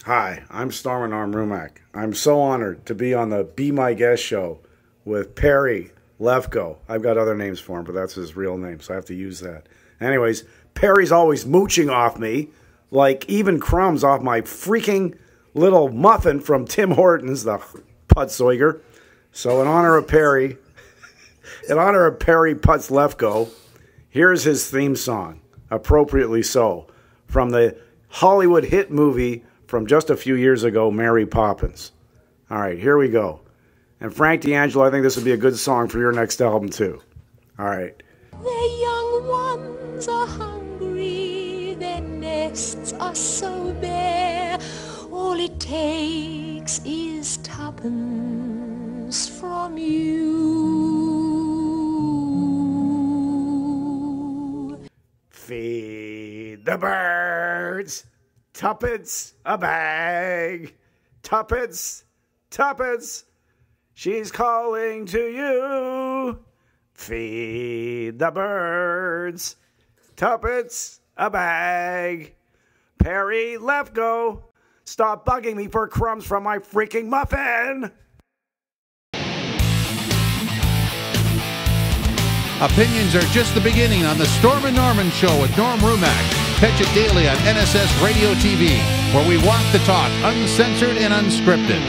Hi, I'm Stormin Rumack. I'm so honored to be on the Be My Guest show with Perry Lefko. I've got other names for him, but that's his real name, so I have to use that. Anyways, Perry's always mooching off me, like even crumbs off my freaking little muffin from Tim Hortons, the Putzeuger. So in honor of Perry Putz Lefko, here's his theme song, appropriately so, from the Hollywood hit movie from just a few years ago, Mary Poppins. All right, here we go. And Frank D'Angelo, I think this would be a good song for your next album, too. All right. The young ones are hungry, their nests are so bare. All it takes is tuppence from you. Feed the birds. Tuppence a bag. Tuppence, tuppence. She's calling to you. Feed the birds. Tuppence a bag. Perry Lefko, stop bugging me for crumbs from my freaking muffin. Opinions are just the beginning on the Storm and Norman Show with Norm Rumack. Catch it daily on NSS Radio TV, where we walk the talk, uncensored and unscripted.